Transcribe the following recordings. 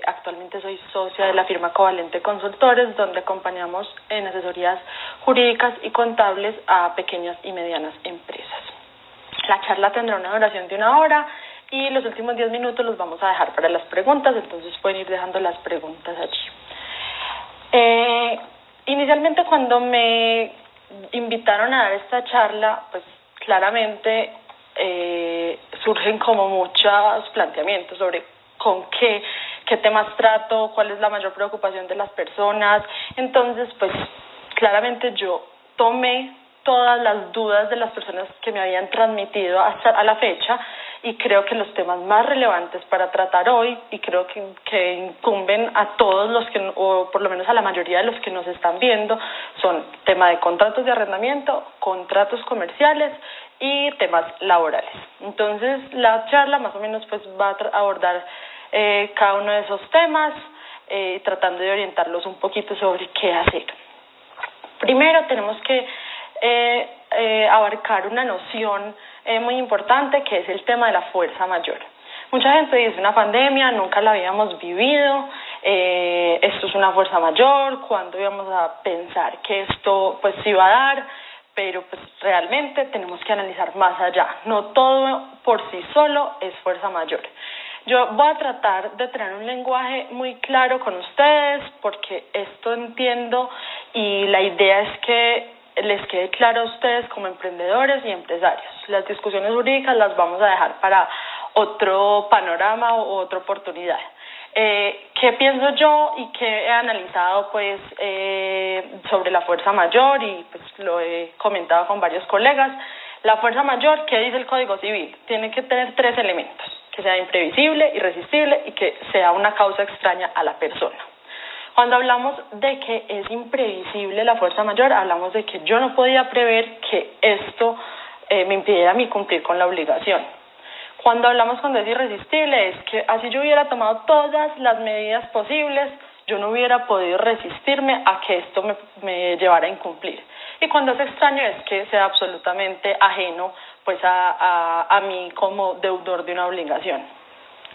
actualmente soy socia de la firma Covalente Consultores, donde acompañamos en asesorías jurídicas y contables a pequeñas y medianas empresas. La charla tendrá una duración de 1 hora y los últimos 10 minutos los vamos a dejar para las preguntas, entonces pueden ir dejando las preguntas allí. Inicialmente, cuando me invitaron a dar esta charla, pues claramente surgen como muchos planteamientos sobre con qué temas trato, cuál es la mayor preocupación de las personas. Entonces, pues claramente yo tomé todas las dudas de las personas que me habían transmitido hasta a la fecha, y creo que los temas más relevantes para tratar hoy, y creo que incumben a todos los que, o por lo menos a la mayoría de los que nos están viendo, son tema de contratos de arrendamiento, contratos comerciales y temas laborales. Entonces, la charla más o menos pues va a abordar cada uno de esos temas, tratando de orientarlos un poquito sobre qué hacer. Primero tenemos que abarcar una noción muy importante, que es el tema de la fuerza mayor. Mucha gente dice una pandemia, nunca la habíamos vivido, esto es una fuerza mayor, ¿cuándo íbamos a pensar que esto pues iba a dar? Pero pues realmente tenemos que analizar más allá, no todo por sí solo es fuerza mayor. Yo voy a tratar de tener un lenguaje muy claro con ustedes, porque esto entiendo y la idea es que les quede claro a ustedes como emprendedores y empresarios. Las discusiones jurídicas las vamos a dejar para otro panorama o otra oportunidad. ¿Qué pienso yo y qué he analizado pues sobre la fuerza mayor? Y pues lo he comentado con varios colegas. La fuerza mayor, ¿qué dice el Código Civil? Tiene que tener 3 elementos: que sea imprevisible, irresistible y que sea una causa extraña a la persona. Cuando hablamos de que es imprevisible la fuerza mayor, hablamos de que yo no podía prever que esto me impidiera a mí cumplir con la obligación. Cuando hablamos cuando es irresistible, es que así yo hubiera tomado todas las medidas posibles, yo no hubiera podido resistirme a que esto me llevara a incumplir. Y cuando es extraño, es que sea absolutamente ajeno pues a mí como deudor de una obligación.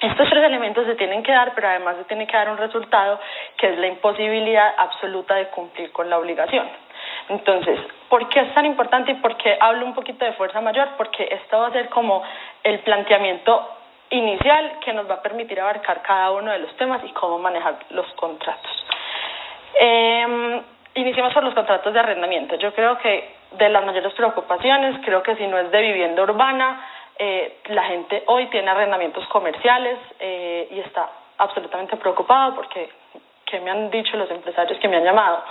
Estos 3 elementos se tienen que dar, pero además se tiene que dar un resultado, que es la imposibilidad absoluta de cumplir con la obligación. Entonces, ¿por qué es tan importante y por qué hablo un poquito de fuerza mayor? Porque esto va a ser como el planteamiento inicial que nos va a permitir abarcar cada uno de los temas y cómo manejar los contratos. Iniciemos por los contratos de arrendamiento. Yo creo que de las mayores preocupaciones, creo que si no es de vivienda urbana, la gente hoy tiene arrendamientos comerciales y está absolutamente preocupada porque, ¿qué me han dicho los empresarios que me han llamado?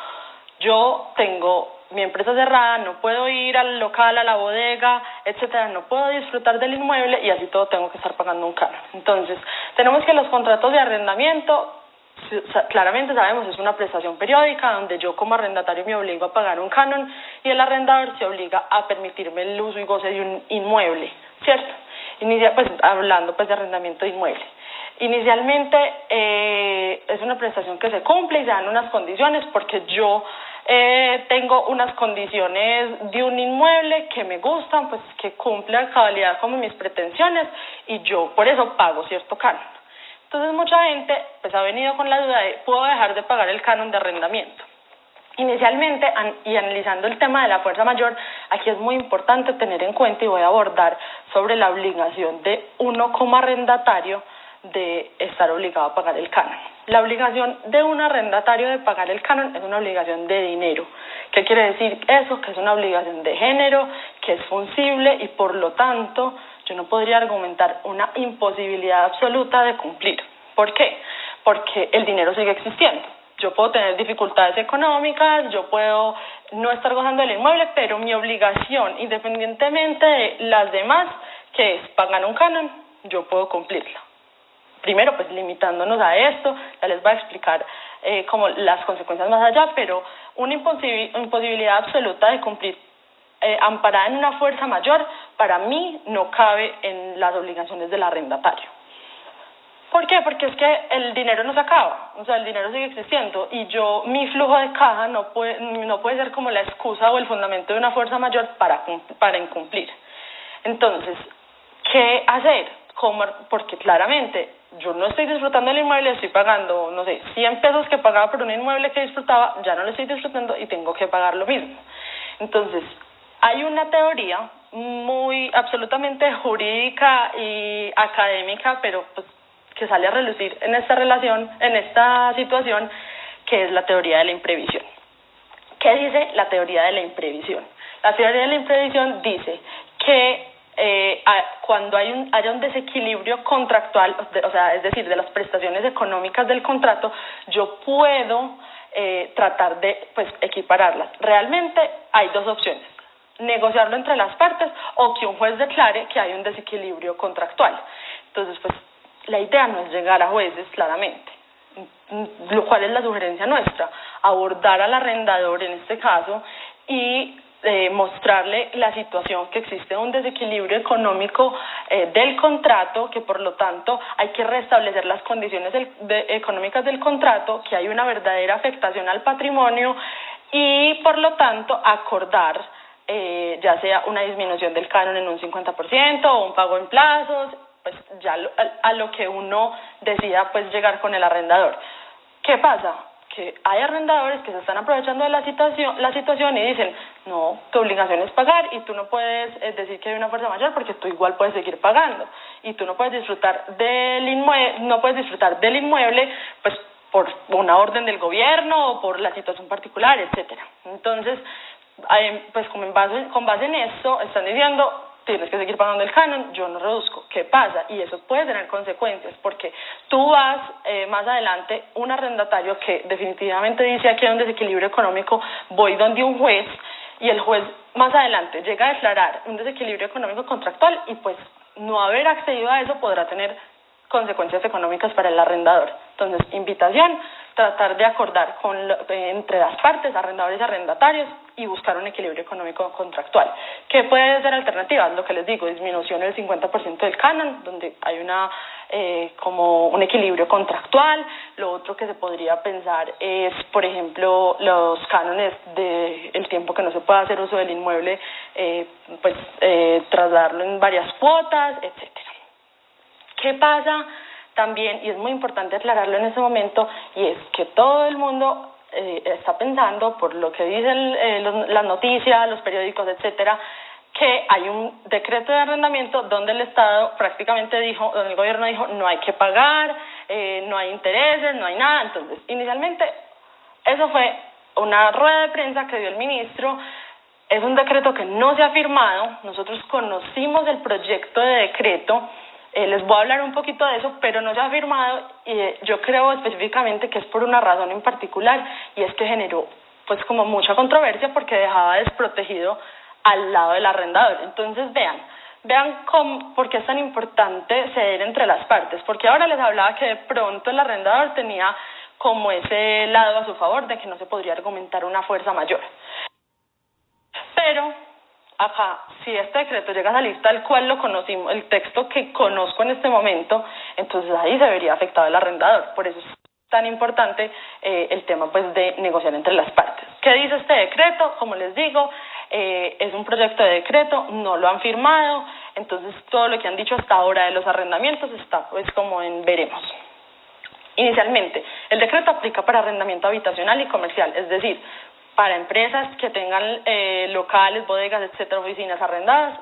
Yo tengo mi empresa cerrada, no puedo ir al local, a la bodega, etcétera, no puedo disfrutar del inmueble y así todo tengo que estar pagando un canon. Entonces, tenemos que los contratos de arrendamiento, claramente sabemos, es una prestación periódica donde yo como arrendatario me obligo a pagar un canon y el arrendador se obliga a permitirme el uso y goce de un inmueble, ¿cierto? Hablando pues de arrendamiento de inmueble. Inicialmente es una prestación que se cumple y se dan unas condiciones, porque yo tengo unas condiciones de un inmueble que me gustan, pues que cumple a cabalidad como mis pretensiones, y yo por eso pago cierto canon. Entonces mucha gente pues ha venido con la duda de ¿puedo dejar de pagar el canon de arrendamiento? Inicialmente, y analizando el tema de la fuerza mayor, aquí es muy importante tener en cuenta, y voy a abordar sobre la obligación de uno como arrendatario de estar obligado a pagar el canon. La obligación de un arrendatario de pagar el canon es una obligación de dinero. ¿Qué quiere decir eso? Que es una obligación de género, que es fungible y por lo tanto yo no podría argumentar una imposibilidad absoluta de cumplir. ¿Por qué? Porque el dinero sigue existiendo. Yo puedo tener dificultades económicas, yo puedo no estar gozando del inmueble, pero mi obligación, independientemente de las demás, que es pagar un canon, yo puedo cumplirla. Primero, pues limitándonos a esto, ya les voy a explicar como las consecuencias más allá, pero una imposibilidad absoluta de cumplir amparada en una fuerza mayor, para mí no cabe en las obligaciones del arrendatario. ¿Por qué? Porque es que el dinero no se acaba, o sea, el dinero sigue existiendo y mi flujo de caja no puede ser como la excusa o el fundamento de una fuerza mayor para incumplir. Entonces, ¿qué hacer? Porque claramente yo no estoy disfrutando del inmueble, estoy pagando, no sé, 100 pesos que pagaba por un inmueble que disfrutaba, ya no lo estoy disfrutando y tengo que pagar lo mismo. Entonces, hay una teoría muy absolutamente jurídica y académica, pero pues que sale a relucir en esta relación, en esta situación, que es la teoría de la imprevisión. ¿Qué dice la teoría de la imprevisión? La teoría de la imprevisión dice que cuando haya un desequilibrio contractual, o sea, es decir, de las prestaciones económicas del contrato, yo puedo tratar de equipararlas. Realmente hay dos opciones: negociarlo entre las partes o que un juez declare que hay un desequilibrio contractual. Entonces, pues, la idea no es llegar a jueces, claramente. Lo cual es la sugerencia nuestra: abordar al arrendador en este caso y mostrarle la situación, que existe un desequilibrio económico del contrato, que por lo tanto hay que restablecer las condiciones económicas del contrato, que hay una verdadera afectación al patrimonio y por lo tanto acordar ya sea una disminución del canon en un 50% o un pago en plazos, pues ya a lo que uno decida pues llegar con el arrendador. ¿Qué pasa? Que hay arrendadores que se están aprovechando de la situación y dicen: no, tu obligación es pagar y tú no puedes decir que hay una fuerza mayor porque tú igual puedes seguir pagando y tú no puedes disfrutar del inmueble, pues por una orden del gobierno o por la situación particular, etcétera. Entonces, pues con base en esto están diciendo: tienes que seguir pagando el canon, yo no reduzco. ¿Qué pasa? Y eso puede tener consecuencias, porque tú vas más adelante, un arrendatario que definitivamente dice: aquí hay un desequilibrio económico, voy donde un juez, y el juez más adelante llega a declarar un desequilibrio económico contractual y pues no haber accedido a eso podrá tener consecuencias económicas para el arrendador. Entonces, invitación: tratar de acordar entre las partes, arrendadores y arrendatarios, y buscar un equilibrio económico contractual. ¿Qué puede ser alternativas? Lo que les digo: disminución del 50% del canon, donde hay como un equilibrio contractual. Lo otro que se podría pensar es, por ejemplo, los cánones del tiempo que no se pueda hacer uso del inmueble, trasladarlo en varias cuotas, etcétera. ¿Qué pasa también? Y es muy importante aclararlo en ese momento, y es que todo el mundo está pensando, por lo que dicen las noticias, los periódicos, etcétera, que hay un decreto de arrendamiento donde el Estado prácticamente dijo, donde el gobierno dijo: no hay que pagar, no hay intereses, no hay nada. Entonces, inicialmente, eso fue una rueda de prensa que dio el ministro. Es un decreto que no se ha firmado. Nosotros conocimos el proyecto de decreto. Les voy a hablar un poquito de eso, pero no se ha firmado, y yo creo específicamente que es por una razón en particular, y es que generó pues como mucha controversia porque dejaba desprotegido al lado del arrendador. Entonces vean por qué es tan importante ceder entre las partes, porque ahora les hablaba que de pronto el arrendador tenía como ese lado a su favor de que no se podría argumentar una fuerza mayor. Pero acá, si este decreto llega a salir tal cual lo conocimos, el texto que conozco en este momento, entonces ahí se vería afectado el arrendador. Por eso es tan importante el tema pues de negociar entre las partes. ¿Qué dice este decreto? Como les digo, es un proyecto de decreto, no lo han firmado, entonces todo lo que han dicho hasta ahora de los arrendamientos está pues como en veremos. Inicialmente, el decreto aplica para arrendamiento habitacional y comercial, es decir, para empresas que tengan locales, bodegas, etcétera, oficinas arrendadas,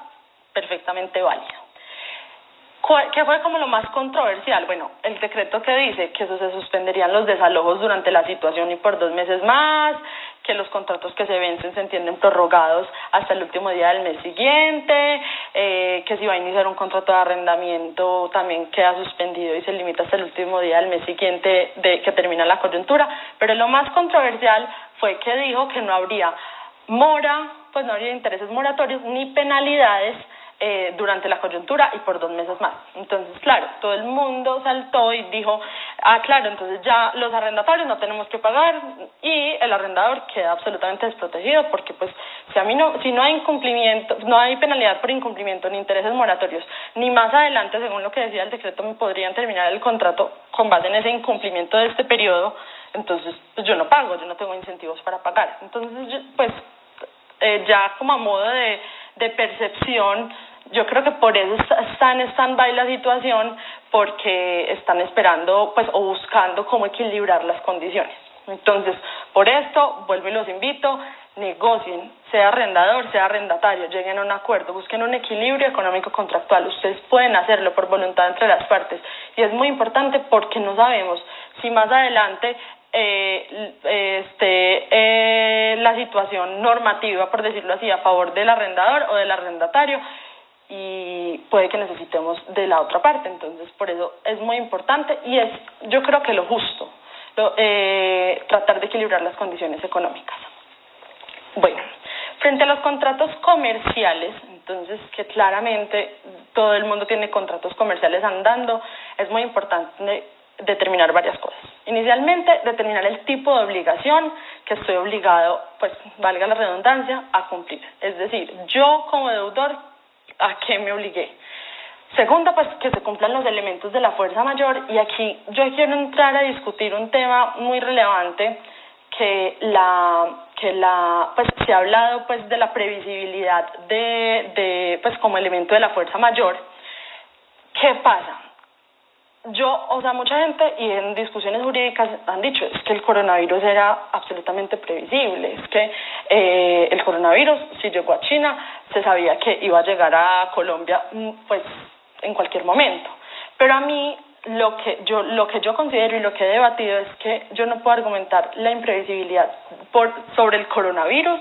perfectamente válido. ¿Qué fue como lo más controversial? Bueno, el decreto que dice que se suspenderían los desalojos durante la situación y por 2 meses más, que los contratos que se vencen se entienden prorrogados hasta el último día del mes siguiente, que si va a iniciar un contrato de arrendamiento también queda suspendido y se limita hasta el último día del mes siguiente de que termina la coyuntura. Pero lo más controversial fue que dijo que no habría pues no habría intereses moratorios ni penalidades durante la coyuntura y por 2 meses más. Entonces, claro, todo el mundo saltó y dijo: claro, entonces ya los arrendatarios no tenemos que pagar y el arrendador queda absolutamente desprotegido, porque pues si no hay incumplimiento, no hay penalidad por incumplimiento ni intereses moratorios, ni más adelante, según lo que decía el decreto, me podrían terminar el contrato con base en ese incumplimiento de este periodo, entonces pues yo no pago, yo no tengo incentivos para pagar. Entonces, pues ya como a modo de percepción, yo creo que por eso está en stand-by la situación, porque están esperando pues o buscando cómo equilibrar las condiciones. Entonces, por esto, vuelvo y los invito, negocien, sea arrendador, sea arrendatario, lleguen a un acuerdo, busquen un equilibrio económico contractual. Ustedes pueden hacerlo por voluntad entre las partes, y es muy importante porque no sabemos si más adelante la situación normativa, por decirlo así, a favor del arrendador o del arrendatario, y puede que necesitemos de la otra parte. Entonces, por eso es muy importante, y es, yo creo que lo justo, tratar de equilibrar las condiciones económicas. Bueno, frente a los contratos comerciales, entonces, que claramente todo el mundo tiene contratos comerciales andando, es muy importante determinar varias cosas. Inicialmente, determinar el tipo de obligación que estoy obligado, pues, valga la redundancia, a cumplir. Es decir, yo como deudor, ¿a qué me obligué? Segundo, pues que se cumplan los elementos de la fuerza mayor, y aquí yo quiero entrar a discutir un tema muy relevante, que pues se ha hablado pues de la previsibilidad pues como elemento de la fuerza mayor. ¿Qué pasa? Mucha gente, y en discusiones jurídicas han dicho, es que el coronavirus era absolutamente previsible, es que el coronavirus, si llegó a China, se sabía que iba a llegar a Colombia, pues, en cualquier momento. Pero a mí, lo que yo considero y lo que he debatido es que yo no puedo argumentar la imprevisibilidad sobre el coronavirus,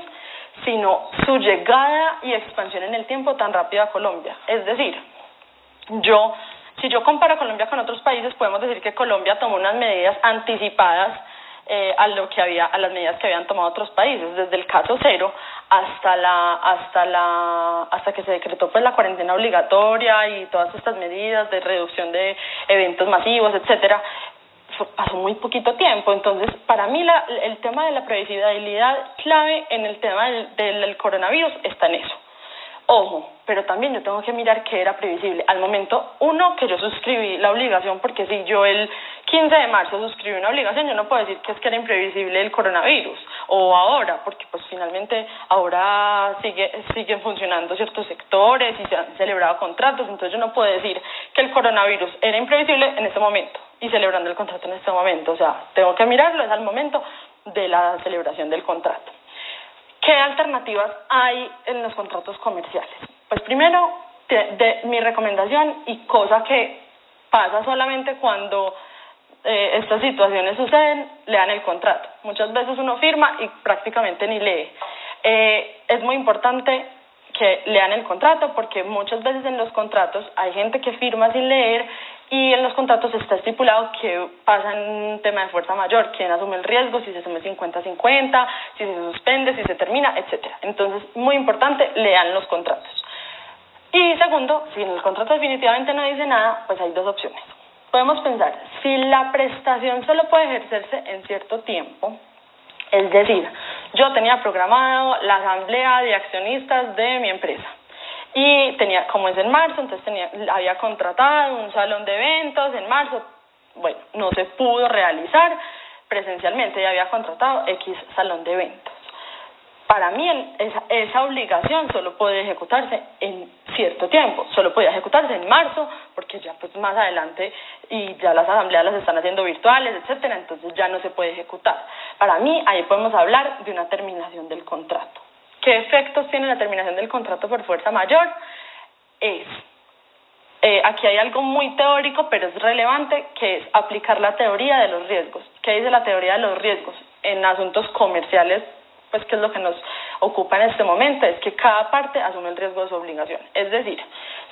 sino su llegada y expansión en el tiempo tan rápida a Colombia. Es decir, si yo comparo a Colombia con otros países, podemos decir que Colombia tomó unas medidas anticipadas a las medidas que habían tomado otros países, desde el caso cero hasta que se decretó pues la cuarentena obligatoria y todas estas medidas de reducción de eventos masivos, etcétera. Pasó muy poquito tiempo. Entonces, para mí el tema de la previsibilidad clave en el tema del coronavirus está en eso. Ojo, pero también yo tengo que mirar qué era previsible. Al momento, que yo suscribí la obligación, porque si yo el 15 de marzo suscribí una obligación, yo no puedo decir que era imprevisible el coronavirus, o ahora, porque pues finalmente ahora siguen funcionando ciertos sectores y se han celebrado contratos, entonces yo no puedo decir que el coronavirus era imprevisible en este momento y celebrando el contrato en este momento. O sea, tengo que mirarlo, es al momento de la celebración del contrato. ¿Qué alternativas hay en los contratos comerciales? Pues primero, mi recomendación, y cosa que pasa solamente cuando estas situaciones suceden, lean el contrato. Muchas veces uno firma y prácticamente ni lee. Es muy importante que lean el contrato, porque muchas veces en los contratos hay gente que firma sin leer, y en los contratos está estipulado que pasa en un tema de fuerza mayor, quién asume el riesgo, si se asume 50-50, si se suspende, si se termina, etcétera. Entonces, muy importante, lean los contratos. Y segundo, si en el contrato definitivamente no dice nada, pues hay dos opciones. Podemos pensar, si la prestación solo puede ejercerse en cierto tiempo, es decir, yo tenía programado la asamblea de accionistas de mi empresa, y como es en marzo, entonces había contratado un salón de eventos en marzo. Bueno, no se pudo realizar presencialmente, y había contratado X salón de eventos. Para mí esa obligación solo puede ejecutarse en cierto tiempo, solo podía ejecutarse en marzo, porque ya pues más adelante y ya las asambleas las están haciendo virtuales, etcétera, entonces ya no se puede ejecutar. Para mí ahí podemos hablar de una terminación del contrato. ¿Qué efectos tiene la terminación del contrato por fuerza mayor? Aquí hay algo muy teórico, pero es relevante, que es aplicar la teoría de los riesgos. ¿Qué dice la teoría de los riesgos? En asuntos comerciales, pues que es lo que nos ocupa en este momento, es que cada parte asume el riesgo de su obligación. Es decir,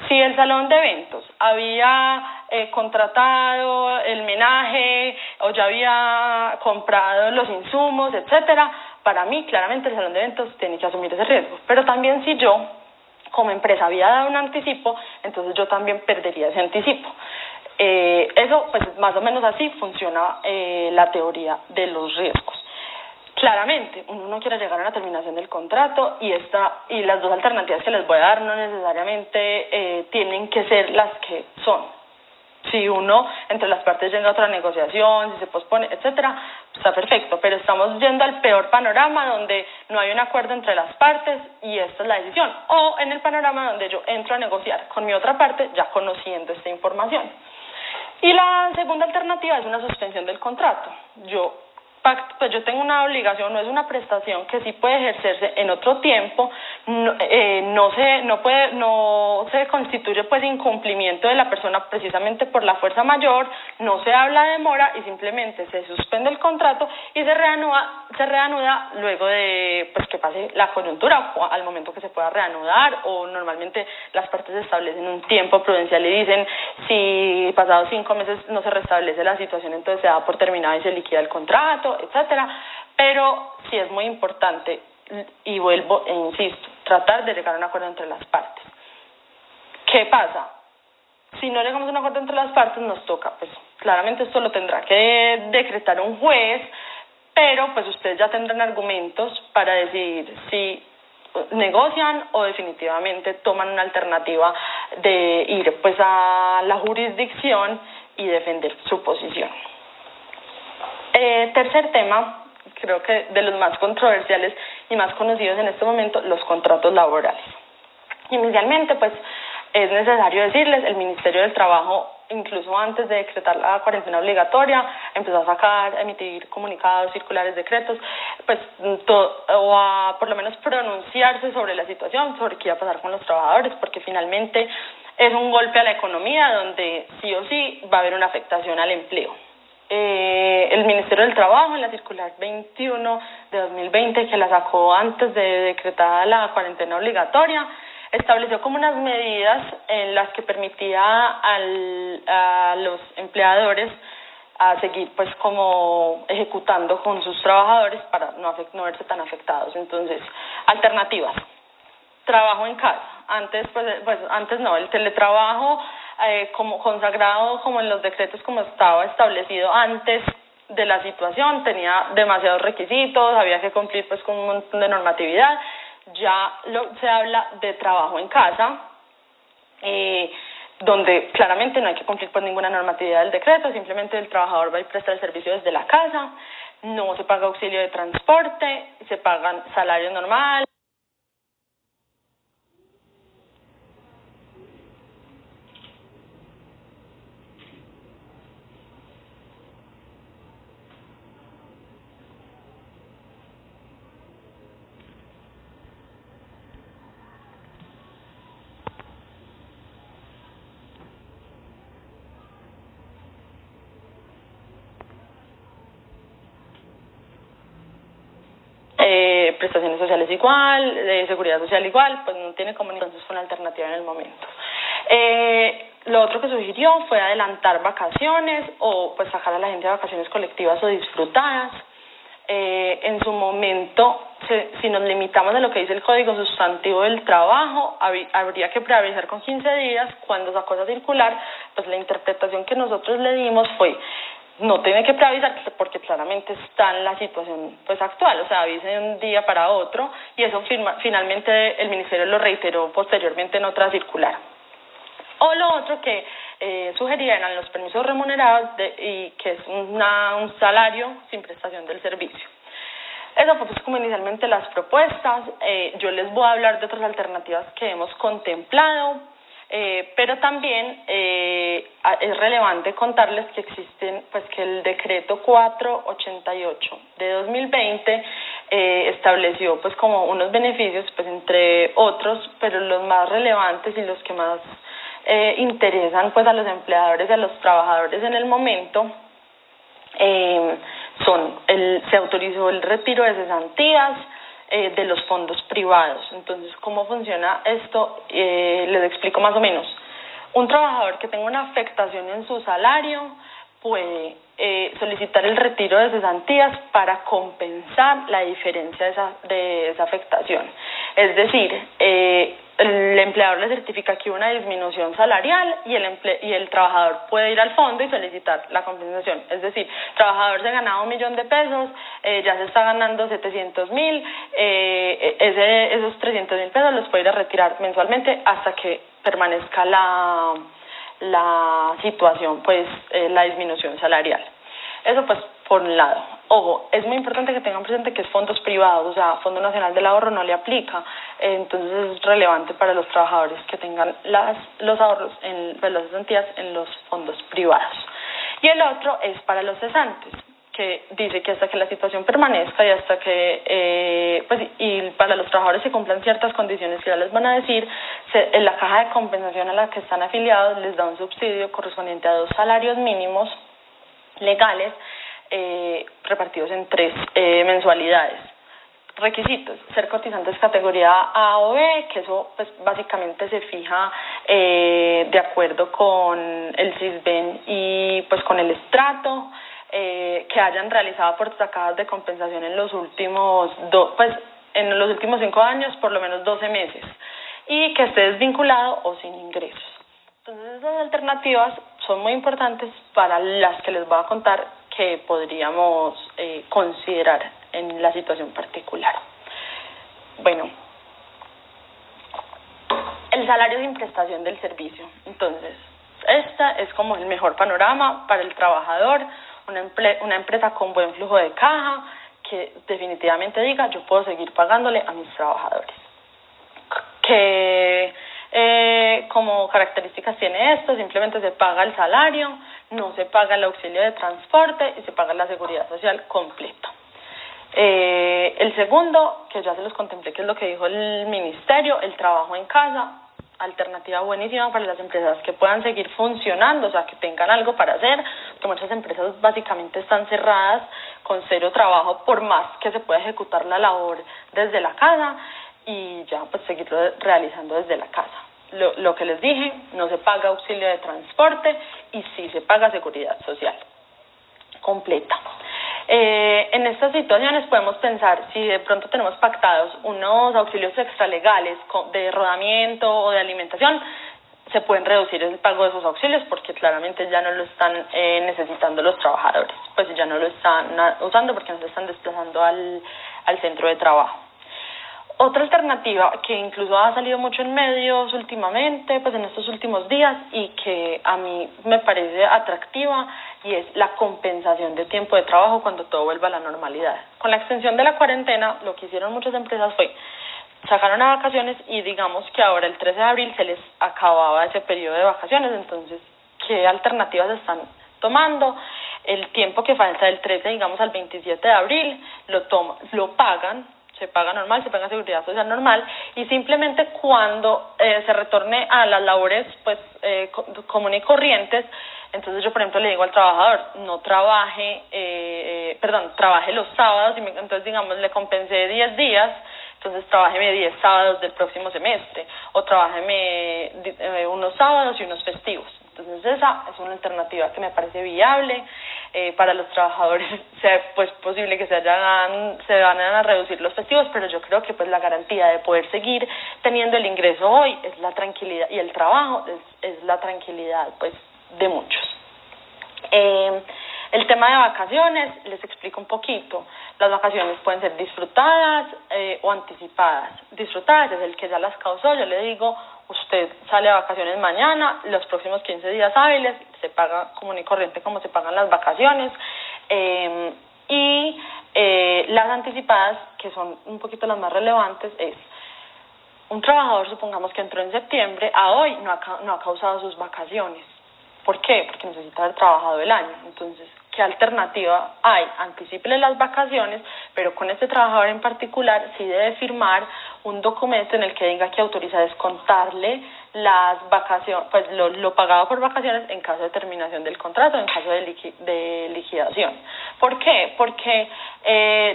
si el salón de eventos había contratado el menaje o ya había comprado los insumos, etcétera, para mí claramente el salón de eventos tiene que asumir ese riesgo. Pero también si yo como empresa había dado un anticipo, entonces yo también perdería ese anticipo. Eso pues más o menos así funciona la teoría de los riesgos. Claramente, uno no quiere llegar a una terminación del contrato, y las dos alternativas que les voy a dar no necesariamente tienen que ser las que son. si uno entre las partes llega a otra negociación, si se pospone, etcétera, está perfecto, pero estamos yendo al peor panorama donde no hay un acuerdo entre las partes y esta es la decisión, o en el panorama donde yo entro a negociar con mi otra parte ya conociendo esta información. Y la segunda alternativa es una suspensión del contrato. Pues yo tengo una obligación, no es una prestación que sí puede ejercerse en otro tiempo, no se constituye pues incumplimiento de la persona precisamente por la fuerza mayor, no se habla de demora y simplemente se suspende el contrato y se reanuda luego de pues que pase la coyuntura o al momento que se pueda reanudar, o normalmente las partes establecen un tiempo prudencial y dicen si pasados 5 meses no se restablece la situación, entonces se da por terminado y se liquida el contrato, etcétera, pero sí es muy importante, y vuelvo e insisto, tratar de llegar a un acuerdo entre las partes. ¿Qué pasa? Si no llegamos a un acuerdo entre las partes, nos toca, pues claramente esto lo tendrá que decretar un juez, pero pues ustedes ya tendrán argumentos para decidir si negocian o definitivamente toman una alternativa de ir pues a la jurisdicción y defender su posición. Tercer tema, creo que de los más controversiales y más conocidos en este momento, los contratos laborales. Inicialmente, pues, es necesario decirles, el Ministerio del Trabajo, incluso antes de decretar la cuarentena obligatoria, empezó a emitir comunicados, circulares, decretos, pues, por lo menos pronunciarse sobre la situación, sobre qué iba a pasar con los trabajadores, porque finalmente es un golpe a la economía donde sí o sí va a haber una afectación al empleo. El Ministerio del Trabajo, en la circular 21 de 2020, que la sacó antes de decretada la cuarentena obligatoria, estableció como unas medidas en las que permitía a los empleadores a seguir pues como ejecutando con sus trabajadores para no verse tan afectados. Entonces, alternativas: trabajo en casa. Antes no, el teletrabajo como consagrado como en los decretos como estaba establecido antes de la situación, tenía demasiados requisitos, había que cumplir pues con un montón de normatividad. Ya se habla de trabajo en casa, donde claramente no hay que cumplir por ninguna normatividad del decreto, simplemente el trabajador va a prestar el servicio desde la casa, no se paga auxilio de transporte, se pagan salario normal. Prestaciones sociales igual, seguridad social igual, pues no tiene como entonces fue una alternativa en el momento. Lo otro que sugirió fue adelantar vacaciones o pues sacar a la gente de vacaciones colectivas o disfrutadas. En su momento, si nos limitamos a lo que dice el Código Sustantivo del Trabajo, habría que preavisar con 15 días. Cuando sacó esa circular, pues la interpretación que nosotros le dimos fue: no tiene que preavisar porque claramente está en la situación pues actual, o sea, avise de un día para otro, y eso finalmente el Ministerio lo reiteró posteriormente en otra circular. O lo otro que sugería eran los permisos remunerados y que es un salario sin prestación del servicio. Eso fue pues como inicialmente las propuestas. Yo les voy a hablar de otras alternativas que hemos contemplado. Pero también es relevante contarles que existen, pues que el decreto 488 de 2020 estableció pues como unos beneficios, pues entre otros, pero los más relevantes y los que más interesan pues a los empleadores y a los trabajadores en el momento se autorizó el retiro de cesantías de los fondos privados. Entonces, ¿cómo funciona esto? Les explico más o menos. Un trabajador que tenga una afectación en su salario puede solicitar el retiro de cesantías para compensar la diferencia de esa afectación. Es decir, el empleador le certifica que hubo una disminución salarial y el trabajador puede ir al fondo y solicitar la compensación. Es decir, el trabajador se ganaba $1.000.000 pesos, ya se está ganando 700.000, esos 300.000 pesos los puede ir a retirar mensualmente hasta que permanezca la situación, pues la disminución salarial. Eso pues por un lado. Ojo, es muy importante que tengan presente que es fondos privados, o sea, Fondo Nacional del Ahorro no le aplica, entonces es relevante para los trabajadores que tengan los ahorros en las cesantías en los fondos privados. Y el otro es para los cesantes, que dice que hasta que la situación permanezca y hasta que, y para los trabajadores que cumplan ciertas condiciones que ya les van a decir, en la caja de compensación a la que están afiliados les da un subsidio correspondiente a 2 salarios mínimos legales repartidos en 3 mensualidades. Requisitos: ser cotizantes categoría A o B, que eso pues básicamente se fija de acuerdo con el CISBEN y pues con el estrato, que hayan realizado aportes a cajas de compensación en los últimos 5 años, por lo menos 12 meses, y que esté desvinculado o sin ingresos. Entonces esas alternativas son muy importantes para las que les voy a contar que podríamos considerar en la situación particular. Bueno, el salario sin prestación del servicio. Entonces, esta es como el mejor panorama para el trabajador, una empresa con buen flujo de caja que definitivamente diga: yo puedo seguir pagándole a mis trabajadores. Que como características tiene esto: simplemente se paga el salario, no se paga el auxilio de transporte y se paga la seguridad social completa. El segundo, que ya se los contemplé, que es lo que dijo el ministerio, el trabajo en casa, alternativa buenísima para las empresas que puedan seguir funcionando, o sea, que tengan algo para hacer, porque muchas empresas básicamente están cerradas con 0 trabajo, por más que se pueda ejecutar la labor desde la casa y ya pues seguirlo realizando desde la casa. Lo que les dije, no se paga auxilio de transporte y sí se paga seguridad social completa. En estas situaciones podemos pensar, si de pronto tenemos pactados unos auxilios extralegales de rodamiento o de alimentación, se pueden reducir el pago de esos auxilios porque claramente ya no lo están necesitando los trabajadores, pues ya no lo están usando porque no se están desplazando al centro de trabajo. Otra alternativa que incluso ha salido mucho en medios últimamente, pues en estos últimos días, y que a mí me parece atractiva, y es la compensación de tiempo de trabajo cuando todo vuelva a la normalidad. Con la extensión de la cuarentena, lo que hicieron muchas empresas fue sacaron a vacaciones y digamos que ahora el 13 de abril se les acababa ese periodo de vacaciones. Entonces, ¿qué alternativas están tomando? El tiempo que falta del 13, digamos, al 27 de abril, lo pagan, se paga normal, se paga seguridad social normal, y simplemente cuando se retorne a las labores pues comunes y corrientes, entonces yo por ejemplo le digo al trabajador: no trabaje, trabaje los sábados, y entonces digamos le compensé 10 días, entonces trabájeme 10 sábados del próximo semestre, o trabájeme unos sábados y unos festivos. Entonces esa es una alternativa que me parece viable. Para los trabajadores pues posible que se van a reducir los festivos, pero yo creo que pues la garantía de poder seguir teniendo el ingreso hoy es la tranquilidad, y el trabajo es la tranquilidad pues de muchos. El tema de vacaciones, les explico un poquito. Las vacaciones pueden ser disfrutadas o anticipadas. Disfrutadas es el que ya las causó. Yo le digo: usted sale a vacaciones mañana, los próximos 15 días hábiles se paga común y corriente como se pagan las vacaciones. Las anticipadas, que son un poquito las más relevantes, es un trabajador, supongamos que entró en septiembre, a hoy no ha causado sus vacaciones. ¿Por qué? Porque necesita haber trabajado el año. Entonces, ¿qué alternativa hay? Anticípele las vacaciones, pero con este trabajador en particular sí debe firmar un documento en el que diga que autoriza descontarle las vacaciones, pues lo pagado por vacaciones en caso de terminación del contrato, en caso de liquidación. ¿Por qué? Porque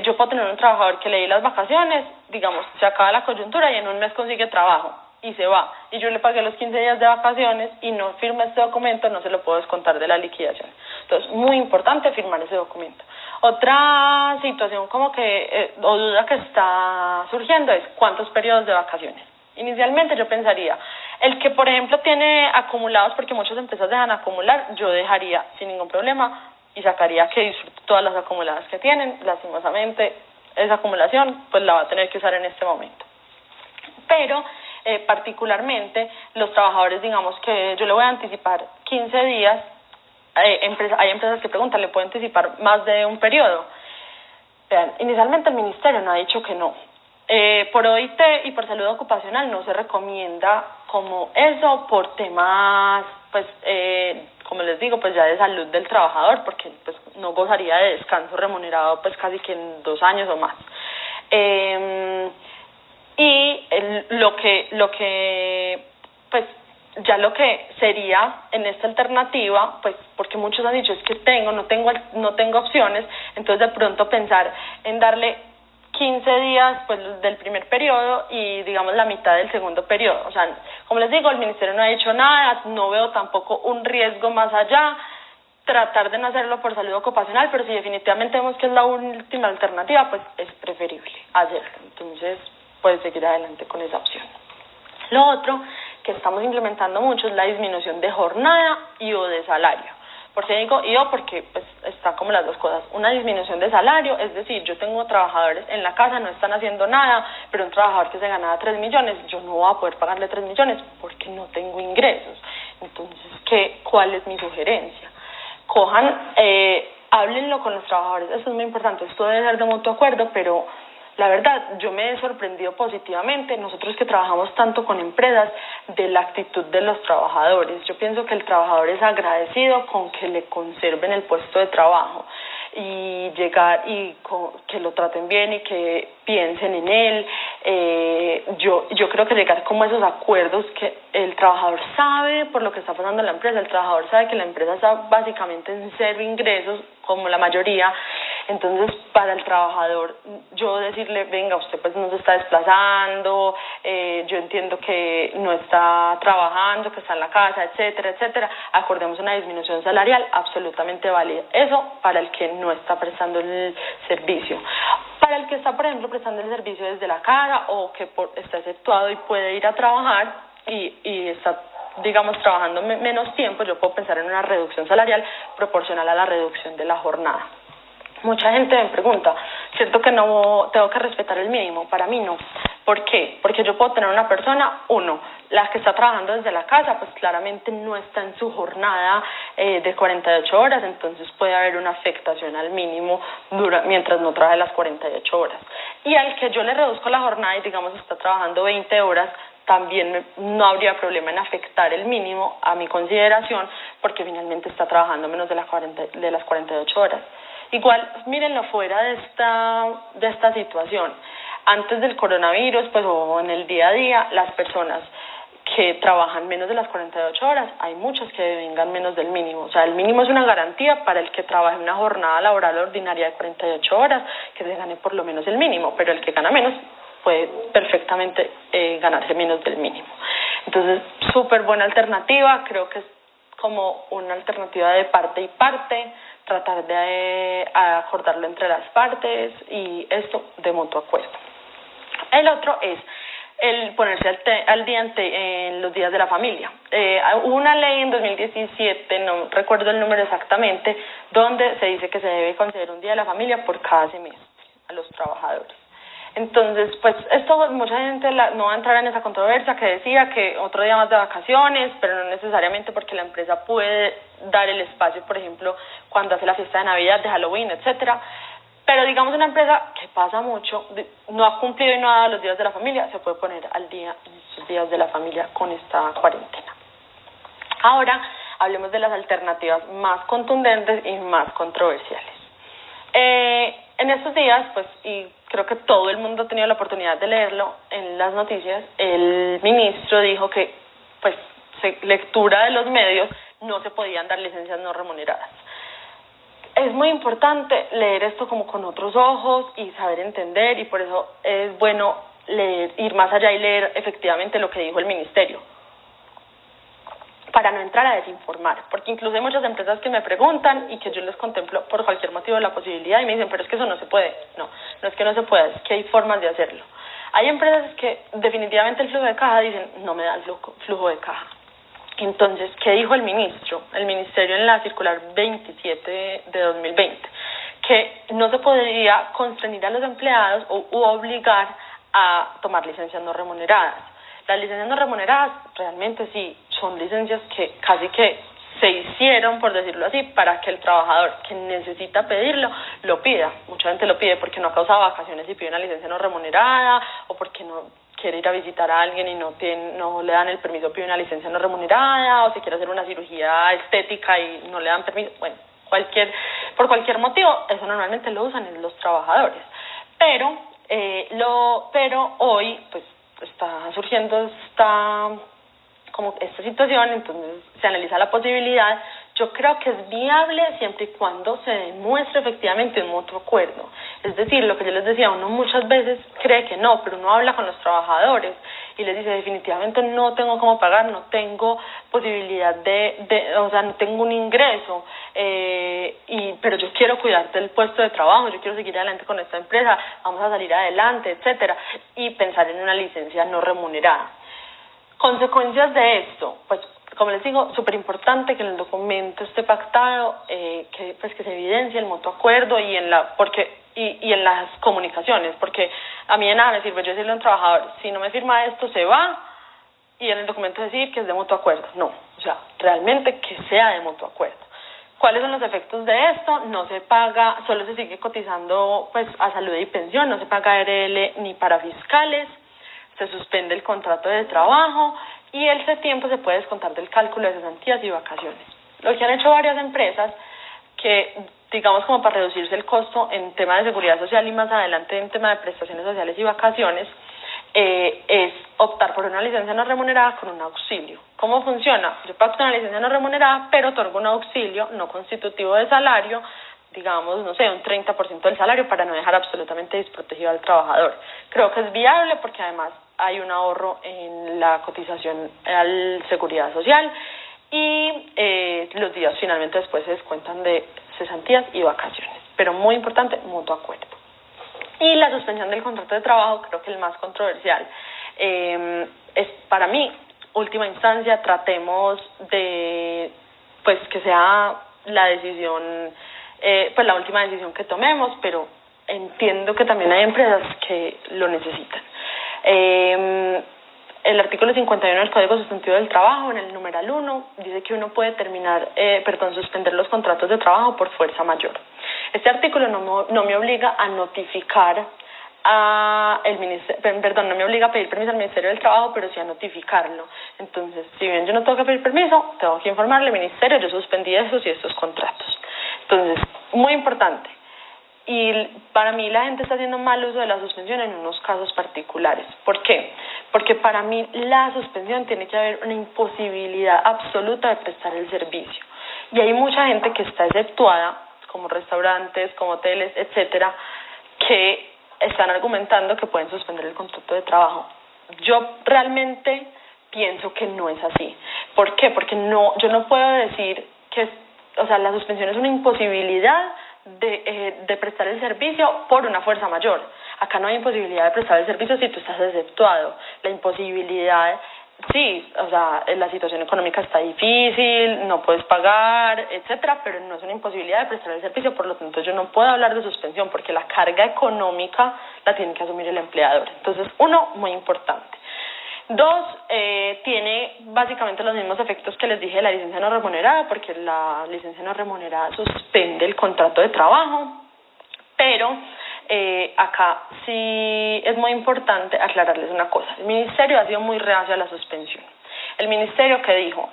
yo puedo tener un trabajador que le di las vacaciones, digamos, se acaba la coyuntura y en un mes consigue trabajo y se va, y yo le pagué los 15 días de vacaciones y no firma este documento, no se lo puedo descontar de la liquidación. Entonces, muy importante firmar ese documento. Otra situación como que, o duda que está surgiendo es cuántos periodos de vacaciones. Inicialmente yo pensaría, el que por ejemplo tiene acumulados, porque muchas empresas dejan acumular, yo dejaría sin ningún problema y sacaría que disfrute todas las acumuladas que tienen. Lastimosamente, esa acumulación pues la va a tener que usar en este momento. Pero Particularmente los trabajadores, digamos que yo le voy a anticipar 15 días, hay empresas que preguntan, ¿le puedo anticipar más de un periodo? Vean, inicialmente el ministerio no ha dicho que no. Por OIT y por salud ocupacional no se recomienda como eso por temas, pues, como les digo, pues ya de salud del trabajador, porque pues no gozaría de descanso remunerado pues casi que en 2 años o más. Lo que pues ya lo que sería en esta alternativa, pues porque muchos han dicho es que no tengo opciones, entonces de pronto pensar en darle 15 días pues del primer periodo y digamos la mitad del segundo periodo. O sea, como les digo, el ministerio no ha dicho nada, no veo tampoco un riesgo más allá, tratar de no hacerlo por salud ocupacional, pero si definitivamente vemos que es la última alternativa, pues es preferible hacerlo. Entonces, puedes seguir adelante con esa opción. Lo otro que estamos implementando mucho es la disminución de jornada y o de salario. ¿Por qué digo yo? Porque pues está como las dos cosas. Una disminución de salario, es decir, yo tengo trabajadores en la casa, no están haciendo nada, pero un trabajador que se ganaba 3 millones, yo no voy a poder pagarle 3 millones porque no tengo ingresos. Entonces, ¿cuál es mi sugerencia? Háblenlo con los trabajadores, eso es muy importante, esto debe ser de mutuo acuerdo, pero la verdad, yo me he sorprendido positivamente, nosotros que trabajamos tanto con empresas, de la actitud de los trabajadores. Yo pienso que el trabajador es agradecido con que le conserven el puesto de trabajo y llegar y que lo traten bien y que piensen en él. Yo creo que llegar como a esos acuerdos que el trabajador sabe por lo que está pasando en la empresa, el trabajador sabe que la empresa está básicamente en 0 ingresos, como la mayoría. Entonces, para el trabajador, yo decirle, venga, usted pues no se está desplazando, yo entiendo que no está trabajando, que está en la casa, etcétera, etcétera, acordemos una disminución salarial absolutamente válida. Eso para el que no está prestando el servicio. Para el que está, por ejemplo, prestando el servicio desde la casa o que está exceptuado y puede ir a trabajar y está, digamos, trabajando menos tiempo, yo puedo pensar en una reducción salarial proporcional a la reducción de la jornada. Mucha gente me pregunta, ¿cierto que no tengo que respetar el mínimo? Para mí no. ¿Por qué? Porque yo puedo tener una persona, la que está trabajando desde la casa, pues claramente no está en su jornada de 48 horas, entonces puede haber una afectación al mínimo mientras no trabaje las 48 horas. Y al que yo le reduzco la jornada y digamos está trabajando 20 horas, también no habría problema en afectar el mínimo a mi consideración, porque finalmente está trabajando menos de las 48 horas. Igual, mírenlo fuera de esta situación. Antes del coronavirus, pues, o en el día a día, las personas que trabajan menos de las 48 horas, hay muchas que devengan menos del mínimo. O sea, el mínimo es una garantía para el que trabaje una jornada laboral ordinaria de 48 horas, que se gane por lo menos el mínimo, pero el que gana menos puede perfectamente ganarse menos del mínimo. Entonces, súper buena alternativa, creo que es como una alternativa de parte y parte, tratar de acordarlo entre las partes y esto de mutuo acuerdo. El otro es el ponerse al día en los días de la familia. Hubo una ley en 2017, no recuerdo el número exactamente, donde se dice que se debe conceder un día de la familia por cada semestre a los trabajadores. Entonces, pues esto mucha gente no va a entrar en esa controversia que decía que otro día más de vacaciones, pero no necesariamente porque la empresa puede dar el espacio, por ejemplo, cuando hace la fiesta de Navidad, de Halloween, etcétera. Pero digamos una empresa que pasa mucho, no ha cumplido y no ha dado los días de la familia, se puede poner al día en sus días de la familia con esta cuarentena. Ahora, hablemos de las alternativas más contundentes y más controversiales. En estos días, pues, y creo que todo el mundo ha tenido la oportunidad de leerlo en las noticias, el ministro dijo que, pues, lectura de los medios, no se podían dar licencias no remuneradas. Es muy importante leer esto como con otros ojos y saber entender, y por eso es bueno ir más allá y leer efectivamente lo que dijo el ministerio, para no entrar a desinformar, porque incluso hay muchas empresas que me preguntan y que yo les contemplo por cualquier motivo la posibilidad y me dicen, pero es que eso no se puede. No es que no se pueda, es que hay formas de hacerlo. Hay empresas que definitivamente el flujo de caja dicen, no me da el flujo de caja. Entonces, ¿qué dijo el ministro? El ministerio en la circular 27 de 2020, que no se podría constreñir a los empleados u obligar a tomar licencias no remuneradas. Las licencias no remuneradas realmente sí son licencias que casi que se hicieron, por decirlo así, para que el trabajador que necesita pedirlo, lo pida. Mucha gente lo pide porque no ha causado vacaciones y pide una licencia no remunerada, o porque no quiere ir a visitar a alguien y no le dan el permiso, pide una licencia no remunerada, o si quiere hacer una cirugía estética y no le dan permiso. Bueno, por cualquier motivo, eso normalmente lo usan los trabajadores. Pero hoy pues está surgiendo esta situación, entonces se analiza la posibilidad. Yo creo que es viable siempre y cuando se demuestre efectivamente un mutuo acuerdo. Es decir, lo que yo les decía, uno muchas veces cree que no, pero uno habla con los trabajadores y les dice definitivamente no tengo cómo pagar, no tengo posibilidad o sea, no tengo un ingreso, pero yo quiero cuidar del puesto de trabajo, yo quiero seguir adelante con esta empresa, vamos a salir adelante, etcétera, y pensar en una licencia no remunerada. Consecuencias de esto, pues como les digo, súper importante que en el documento esté pactado, que se evidencie el mutuo acuerdo y en las comunicaciones, porque a mí de nada me sirve yo decirle a un trabajador, si no me firma esto se va, y en el documento decir que es de mutuo acuerdo. No, o sea, realmente que sea de mutuo acuerdo. ¿Cuáles son los efectos de esto? No se paga, solo se sigue cotizando pues a salud y pensión, no se paga ARL ni para fiscales, se suspende el contrato de trabajo y ese tiempo se puede descontar del cálculo de cesantías y vacaciones. Lo que han hecho varias empresas que, digamos, como para reducirse el costo en tema de seguridad social y más adelante en tema de prestaciones sociales y vacaciones, es optar por una licencia no remunerada con un auxilio. ¿Cómo funciona? Yo pacto una licencia no remunerada, pero otorgo un auxilio no constitutivo de salario, digamos, no sé, un 30% del salario para no dejar absolutamente desprotegido al trabajador. Creo que es viable porque además hay un ahorro en la cotización a la seguridad social y los días finalmente después se descuentan de cesantías y vacaciones. Pero muy importante, mutuo acuerdo. Y la suspensión del contrato de trabajo, creo que el más controversial. Es para mí, última instancia, tratemos de pues que sea la decisión, pues la última decisión que tomemos, pero entiendo que también hay empresas que lo necesitan. El artículo 51 del Código Sustantivo del Trabajo, en el numeral 1, dice que uno puede suspender los contratos de trabajo por fuerza mayor. Este artículo no me obliga a notificar no me obliga a pedir permiso al Ministerio del Trabajo, pero sí a notificarlo. Entonces, si bien yo no tengo que pedir permiso, tengo que informarle al Ministerio, yo suspendí esos y estos contratos. Entonces, muy importante. Y para mí la gente está haciendo mal uso de la suspensión en unos casos particulares. ¿Por qué? Porque para mí la suspensión tiene que haber una imposibilidad absoluta de prestar el servicio. Y hay mucha gente que está exceptuada, como restaurantes, como hoteles, etcétera, que están argumentando que pueden suspender el contrato de trabajo. Yo realmente pienso que no es así. ¿Por qué? Porque yo no puedo decir que, la suspensión es una imposibilidad de prestar el servicio por una fuerza mayor. Acá no hay imposibilidad de prestar el servicio si tú estás exceptuado. La imposibilidad, sí, la situación económica está difícil, no puedes pagar, etcétera, pero no es una imposibilidad de prestar el servicio, por lo tanto yo no puedo hablar de suspensión porque la carga económica la tiene que asumir el empleador. Entonces, uno, muy importante. Dos, tiene básicamente los mismos efectos que les dije de la licencia no remunerada, porque la licencia no remunerada suspende el contrato de trabajo, pero acá sí es muy importante aclararles una cosa. El Ministerio ha sido muy reacio a la suspensión. El Ministerio que dijo,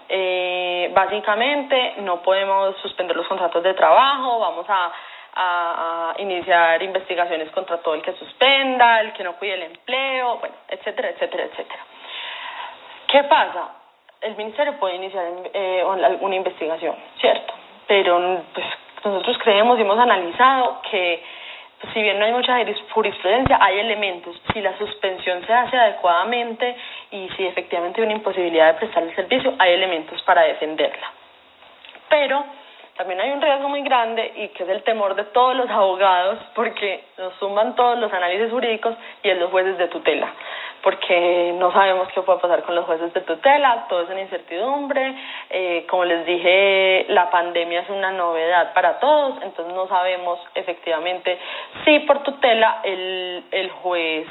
básicamente no podemos suspender los contratos de trabajo, vamos a iniciar investigaciones contra todo el que suspenda, el que no cuide el empleo, bueno, etcétera, etcétera, etcétera. ¿Qué pasa? El Ministerio puede iniciar una investigación, ¿cierto? Pero pues, nosotros creemos y hemos analizado que si bien no hay mucha jurisprudencia, hay elementos. Si la suspensión se hace adecuadamente y si efectivamente hay una imposibilidad de prestar el servicio, hay elementos para defenderla. Pero también hay un riesgo muy grande y que es el temor de todos los abogados, porque nos suman todos los análisis jurídicos y es los jueces de tutela, porque no sabemos qué puede pasar con los jueces de tutela, todo es una incertidumbre, como les dije, la pandemia es una novedad para todos, entonces no sabemos efectivamente si por tutela el juez,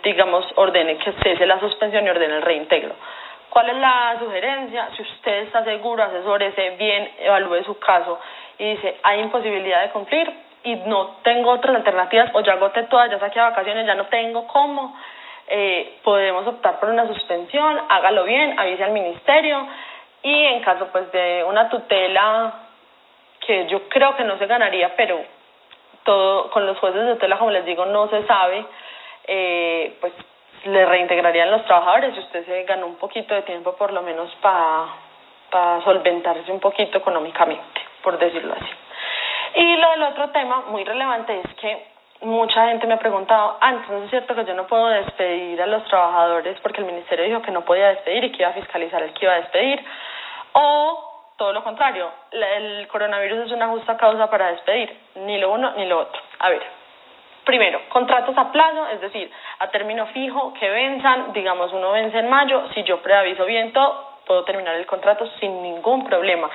digamos, ordene que cese la suspensión y ordene el reintegro. ¿Cuál es la sugerencia? Si usted está seguro, asesórese bien, evalúe su caso y dice, hay imposibilidad de cumplir y no tengo otras alternativas o ya agoté todas, ya saqué a vacaciones, ya no tengo cómo, podemos optar por una suspensión, hágalo bien, avise al ministerio y en caso pues de una tutela que yo creo que no se ganaría, pero todo con los jueces de tutela, como les digo, no se sabe, pues le reintegrarían los trabajadores y usted se ganó un poquito de tiempo por lo menos para solventarse un poquito económicamente, por decirlo así. Y lo del otro tema muy relevante es que mucha gente me ha preguntado, entonces es cierto que yo no puedo despedir a los trabajadores porque el ministerio dijo que no podía despedir y que iba a fiscalizar el que iba a despedir, o todo lo contrario, el coronavirus es una justa causa para despedir, ni lo uno ni lo otro. A ver, primero, contratos a plazo, es decir, a término fijo, que venzan, digamos uno vence en mayo, si yo preaviso bien todo, puedo terminar el contrato sin ningún problema.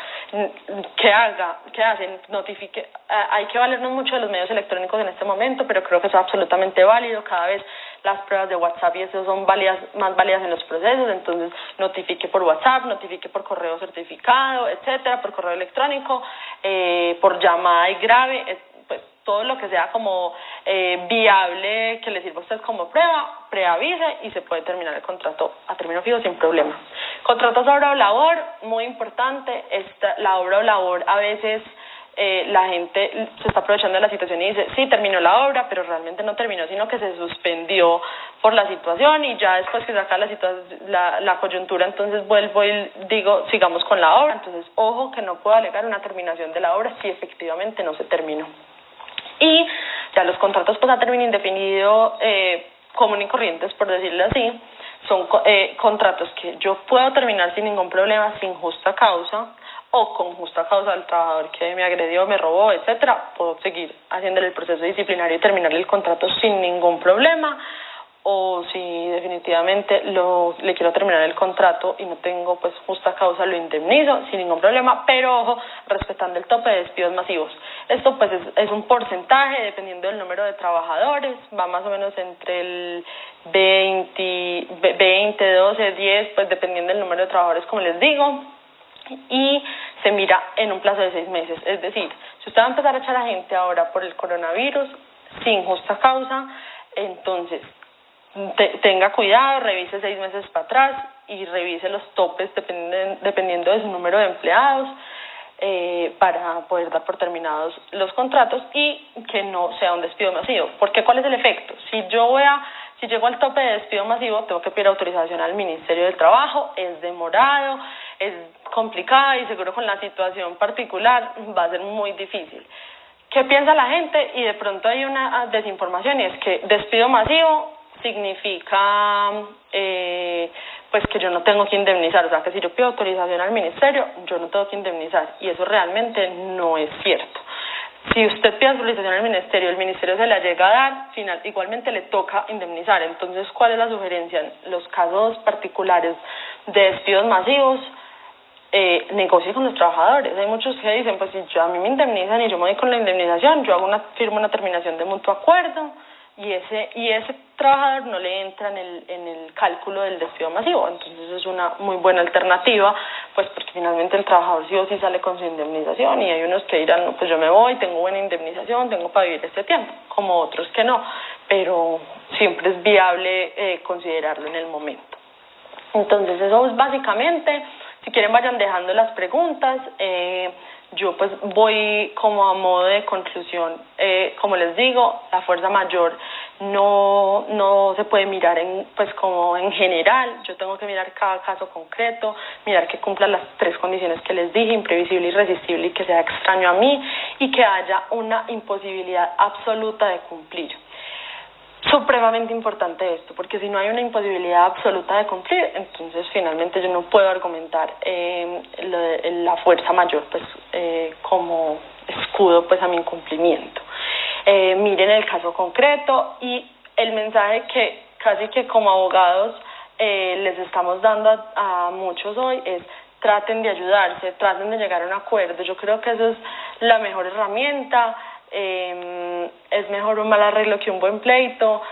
¿Qué hacen? Notifique. Hay que valernos mucho de los medios electrónicos en este momento, pero creo que es absolutamente válido. Cada vez las pruebas de WhatsApp y eso son más válidas en los procesos, entonces notifique por WhatsApp, notifique por correo certificado, etcétera, por correo electrónico, por llamada y grave, pues todo lo que sea como viable, que le sirva a usted como prueba, preavise y se puede terminar el contrato a término fijo sin problema. Contratos obra o labor, muy importante, la obra o labor a veces la gente se está aprovechando de la situación y dice, sí, terminó la obra, pero realmente no terminó, sino que se suspendió por la situación y ya después que saca la coyuntura, entonces vuelvo y digo, sigamos con la obra. Entonces, ojo que no puedo alegar una terminación de la obra si efectivamente no se terminó. Y ya los contratos pues a término indefinido común y corrientes, por decirlo así, son contratos que yo puedo terminar sin ningún problema, sin justa causa o con justa causa del trabajador que me agredió, me robó, etcétera. Puedo seguir haciéndole el proceso disciplinario y terminar el contrato sin ningún problema. O si definitivamente le quiero terminar el contrato y no tengo pues justa causa, lo indemnizo sin ningún problema, pero ojo, respetando el tope de despidos masivos. Esto pues es un porcentaje dependiendo del número de trabajadores, va más o menos entre el 20, 12, 10, pues dependiendo del número de trabajadores, como les digo, y se mira en un plazo de 6 meses. Es decir, si usted va a empezar a echar a gente ahora por el coronavirus sin justa causa, entonces tenga cuidado, revise 6 meses para atrás y revise los topes dependiendo de su número de empleados para poder dar por terminados los contratos y que no sea un despido masivo. Porque ¿cuál es el efecto? Si llego al tope de despido masivo, tengo que pedir autorización al Ministerio del Trabajo, es demorado, es complicado y seguro con la situación particular va a ser muy difícil. ¿Qué piensa la gente? Y de pronto hay una desinformación y es que despido masivo significa pues que yo no tengo que indemnizar, o sea que si yo pido autorización al ministerio, yo no tengo que indemnizar, y eso realmente no es cierto. Si usted pide autorización al ministerio, el ministerio se la llega a dar, igualmente le toca indemnizar. Entonces, ¿cuál es la sugerencia? En los casos particulares de despidos masivos, negocie con los trabajadores. Hay muchos que dicen, pues si a mí me indemnizan y yo me voy con la indemnización, yo firmo una terminación de mutuo acuerdo, y ese trabajador no le entra en el cálculo del despido masivo. Entonces es una muy buena alternativa, pues porque finalmente el trabajador sí o sí sale con su indemnización, y hay unos que dirán, no, pues yo me voy, tengo buena indemnización, tengo para vivir este tiempo, como otros que no, pero siempre es viable considerarlo en el momento. Entonces eso es básicamente. Si quieren vayan dejando las preguntas, yo pues voy como a modo de conclusión. Como les digo, la fuerza mayor no se puede mirar como en general. Yo tengo que mirar cada caso concreto, mirar que cumpla las 3 condiciones que les dije: imprevisible, irresistible y que sea extraño a mí, y que haya una imposibilidad absoluta de cumplir. supremamente importante esto, porque si no hay una imposibilidad absoluta de cumplir, entonces finalmente yo no puedo argumentar la fuerza mayor pues como escudo pues a mi incumplimiento. Miren el caso concreto y el mensaje que casi que como abogados les estamos dando a muchos hoy es: traten de ayudarse, traten de llegar a un acuerdo. Yo creo que eso es la mejor herramienta. Es mejor un mal arreglo que un buen pleito.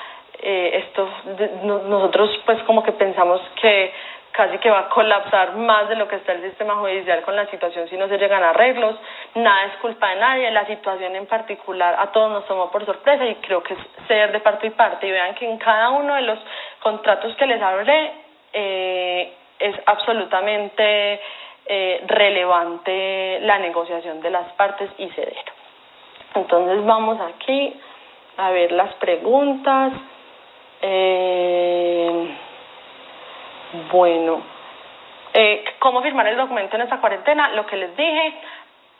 Nosotros pues como que pensamos que casi que va a colapsar más de lo que está el sistema judicial con la situación si no se llegan a arreglos. Nada es culpa de nadie, la situación en particular a todos nos tomó por sorpresa y creo que es ser de parte y parte. Y vean que en cada uno de los contratos que les hablé es absolutamente relevante la negociación de las partes y ceder. Entonces vamos aquí a ver las preguntas. Bueno, ¿cómo firmar el documento en esta cuarentena? Lo que les dije,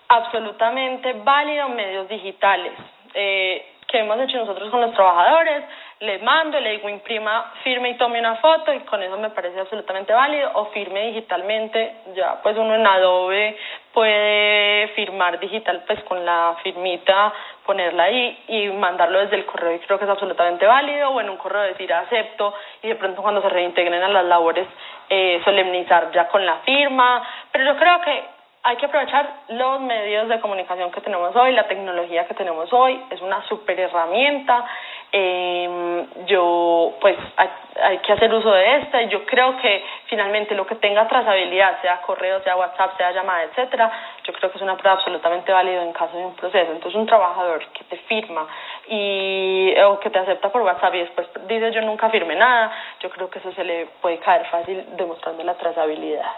absolutamente válido, medios digitales. ¿Qué hemos hecho nosotros con los trabajadores? Les mando, le digo imprima, firme y tome una foto, y con eso me parece absolutamente válido, o firme digitalmente. Ya pues uno en Adobe puede firmar digital pues con la firmita, ponerla ahí y mandarlo desde el correo, y creo que es absolutamente válido, o en un correo decir acepto, y de pronto cuando se reintegren a las labores solemnizar ya con la firma. Pero yo creo que hay que aprovechar los medios de comunicación que tenemos hoy, la tecnología que tenemos hoy, es una súper herramienta. Pues hay que hacer uso de esta, y yo creo que finalmente lo que tenga trazabilidad, sea correo, sea WhatsApp, sea llamada, etcétera, yo creo que es una prueba absolutamente válida en caso de un proceso. Entonces un trabajador que te firma o que te acepta por WhatsApp y después dice yo nunca firmé nada, yo creo que eso se le puede caer fácil demostrando la trazabilidad.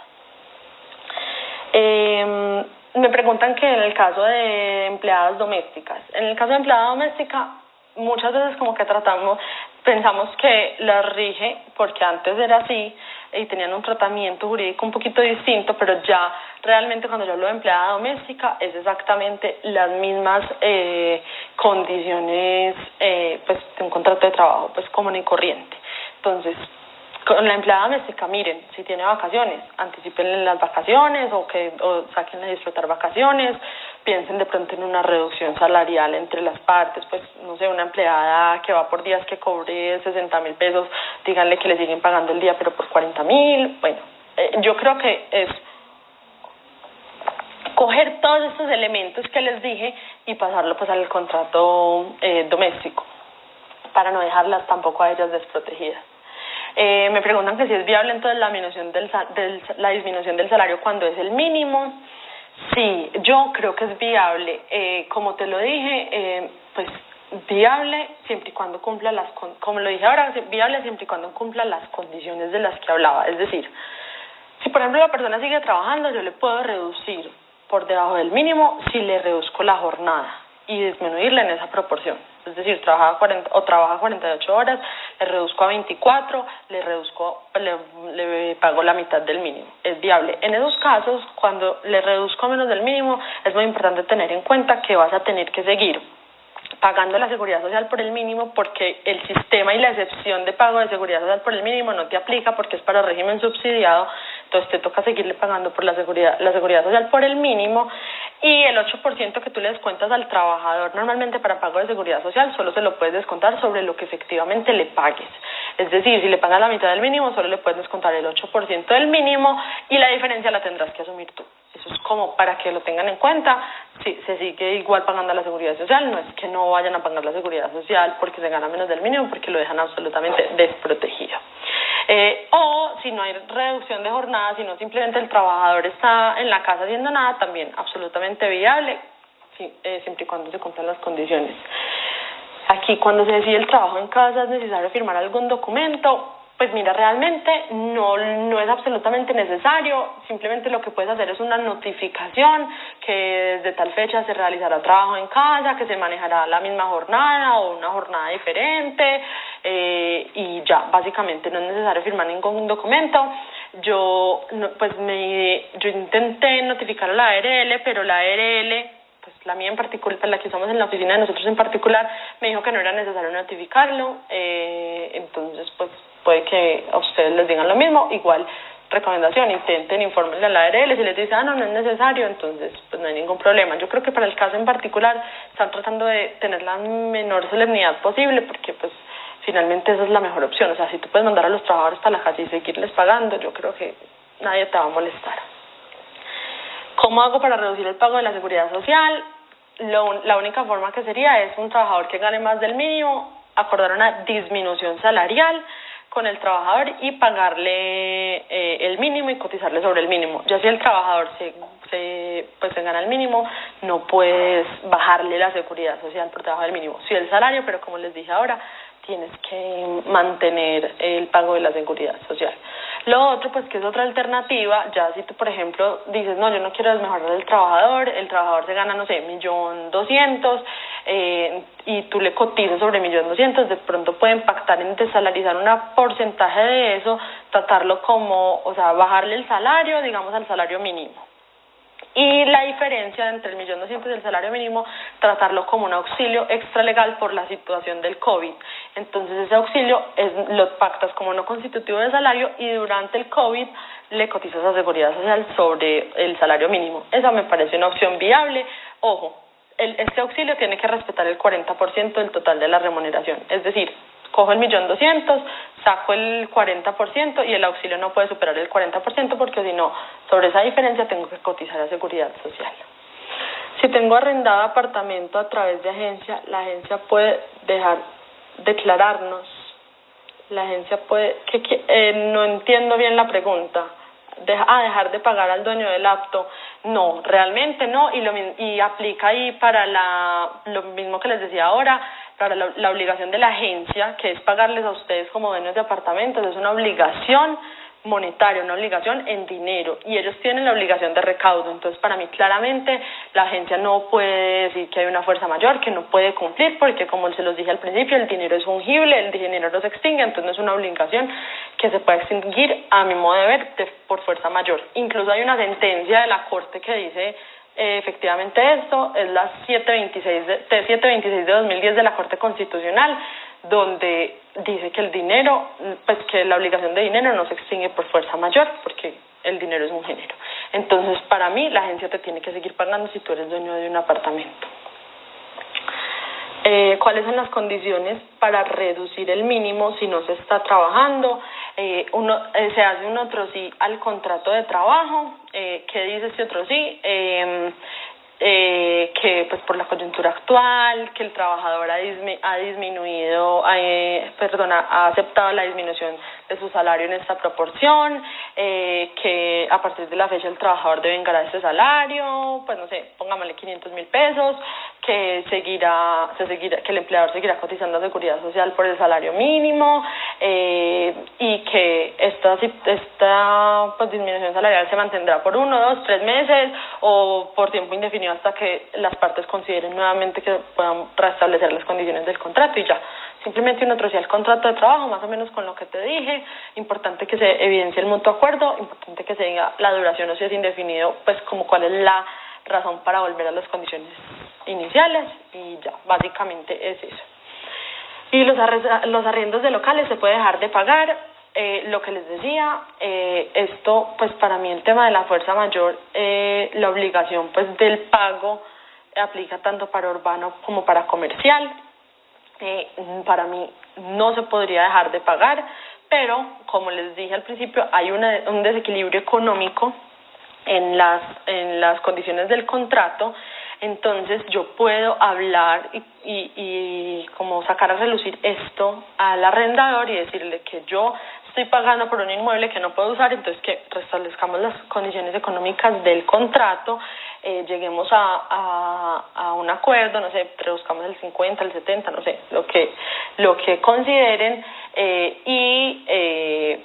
Me preguntan que en el caso de empleadas domésticas. En el caso de empleada doméstica, muchas veces como que pensamos que la rige, porque antes era así y tenían un tratamiento jurídico un poquito distinto, pero ya realmente cuando yo hablo de empleada doméstica es exactamente las mismas condiciones pues de un contrato de trabajo pues común y corriente. Entonces, con la empleada doméstica, miren, si tiene vacaciones, anticipen las vacaciones o sáquenle a disfrutar vacaciones, piensen de pronto en una reducción salarial entre las partes, pues no sé, una empleada que va por días que cobre 60,000 pesos, díganle que le siguen pagando el día pero por 40,000. Bueno, yo creo que es coger todos estos elementos que les dije y pasarlo pues al contrato doméstico, para no dejarlas tampoco a ellas desprotegidas. Me preguntan que si es viable entonces la disminución del salario cuando es el mínimo. Sí, yo creo que es viable. Como te lo dije, pues viable siempre y cuando cumpla como lo dije ahora, viable siempre y cuando cumpla las condiciones de las que hablaba. Es decir, si por ejemplo la persona sigue trabajando, yo le puedo reducir por debajo del mínimo si le reduzco la jornada y disminuirla en esa proporción. Es decir, trabaja 48 horas, le reduzco a 24, le pago la mitad del mínimo. Es viable. En esos casos, cuando le reduzco menos del mínimo, es muy importante tener en cuenta que vas a tener que seguir pagando la seguridad social por el mínimo, porque el sistema y la excepción de pago de seguridad social por el mínimo no te aplica porque es para régimen subsidiado. Entonces te toca seguirle pagando por la seguridad social por el mínimo, y el 8% que tú le descuentas al trabajador normalmente para pago de seguridad social solo se lo puedes descontar sobre lo que efectivamente le pagues. Es decir, si le pagas la mitad del mínimo, solo le puedes descontar el 8% del mínimo, y la diferencia la tendrás que asumir tú. Eso es como para que lo tengan en cuenta. Sí, se sigue igual pagando la seguridad social, no es que no vayan a pagar la seguridad social porque se gana menos del mínimo, porque lo dejan absolutamente desprotegido. O si no hay reducción de jornada, sino simplemente el trabajador está en la casa haciendo nada, también absolutamente viable, siempre y cuando se cumplan las condiciones. Aquí, cuando se decide el trabajo en casa, ¿es necesario firmar algún documento? Pues mira, realmente no es absolutamente necesario. Simplemente lo que puedes hacer es una notificación que desde tal fecha se realizará trabajo en casa, que se manejará la misma jornada o una jornada diferente, y ya, básicamente no es necesario firmar ningún documento. Yo intenté notificar a la ARL, pero la ARL pues la mía en particular, la que usamos en la oficina de nosotros en particular, me dijo que no era necesario notificarlo, entonces pues puede que a ustedes les digan lo mismo. Igual, recomendación, intenten, infórmenle a la ARL, si les dice, no es necesario, entonces pues no hay ningún problema. Yo creo que para el caso en particular están tratando de tener la menor solemnidad posible, porque pues finalmente esa es la mejor opción. O sea, si tú puedes mandar a los trabajadores para la calle y seguirles pagando, yo creo que nadie te va a molestar. ¿Cómo hago para reducir el pago de la seguridad social? La única forma que sería es un trabajador que gane más del mínimo, acordar una disminución salarial con el trabajador y pagarle el mínimo y cotizarle sobre el mínimo. Ya si el trabajador se gana el mínimo, no puedes bajarle la seguridad social por debajo del mínimo. Sí el salario, pero como les dije ahora, tienes que mantener el pago de la seguridad social. Lo otro, pues que es otra alternativa, ya si tú, por ejemplo, dices, no, yo no quiero desmejorar al trabajador, el trabajador se gana, no sé, 1.200.000, y tú le cotizas sobre 1.200.000, de pronto pueden pactar en desalarizar un porcentaje de eso, tratarlo como, o sea, bajarle el salario, digamos, al salario mínimo. Y la diferencia entre el 1.200.000 y el salario mínimo, tratarlo como un auxilio extralegal por la situación del COVID. Entonces ese auxilio lo pactas como no constitutivo de salario y durante el COVID le cotizas a seguridad social sobre el salario mínimo. Esa me parece una opción viable. Ojo, este auxilio tiene que respetar el 40% del total de la remuneración. Es decir, cojo el 1.200.000, saco el 40% y el auxilio no puede superar el 40% porque si no, sobre esa diferencia tengo que cotizar a seguridad social. Si tengo arrendado apartamento a través de agencia, la agencia puede dejar declararnos. La agencia puede... no entiendo bien la pregunta. Dejar de pagar al dueño del apto. No, realmente no, y aplica ahí para lo mismo que les decía ahora, para la obligación de la agencia, que es pagarles a ustedes como dueños de apartamentos. Es una obligación monetaria, una obligación en dinero, y ellos tienen la obligación de recaudo. Entonces, para mí, claramente, la agencia no puede decir que hay una fuerza mayor, que no puede cumplir, porque, como se los dije al principio, el dinero es fungible, el dinero no se extingue, entonces no es una obligación que se pueda extinguir, a mi modo de ver, por fuerza mayor. Incluso hay una sentencia de la Corte que dice efectivamente esto, es la 726 de 2010 de la Corte Constitucional, donde dice que el dinero, pues que la obligación de dinero no se extingue por fuerza mayor, porque el dinero es un género. Entonces, para mí, la agencia te tiene que seguir pagando si tú eres dueño de un apartamento. ¿Cuáles son las condiciones para reducir el mínimo si no se está trabajando? Se hace un otro sí al contrato de trabajo. ¿Qué dice este otro sí? Que pues por la coyuntura actual, que el trabajador ha aceptado la disminución de su salario en esta proporción, que a partir de la fecha el trabajador debe engarar ese salario, pues no sé, pongámosle 500.000 pesos, que el empleador seguirá cotizando a seguridad social por el salario mínimo, y que esta pues disminución salarial se mantendrá por 1, 2, 3 meses o por tiempo indefinido hasta que las partes consideren nuevamente que puedan restablecer las condiciones del contrato, y ya. Simplemente uno trocea el contrato de trabajo, más o menos con lo que te dije. Importante que se evidencie el mutuo acuerdo, importante que se diga la duración, o si es indefinido, pues como cuál es la razón para volver a las condiciones iniciales, y ya, básicamente es eso. Y los arriendos de locales se puede dejar de pagar. Lo que les decía, esto, pues para mí el tema de la fuerza mayor, la obligación pues del pago aplica tanto para urbano como para comercial. Para mí no se podría dejar de pagar, pero como les dije al principio, hay un desequilibrio económico en las condiciones del contrato. Entonces yo puedo hablar y como sacar a relucir esto al arrendador y decirle que yo estoy pagando por un inmueble que no puedo usar, entonces que restablezcamos las condiciones económicas del contrato, lleguemos a un acuerdo, no sé, reduzcamos el 50, el 70, no sé, lo que consideren,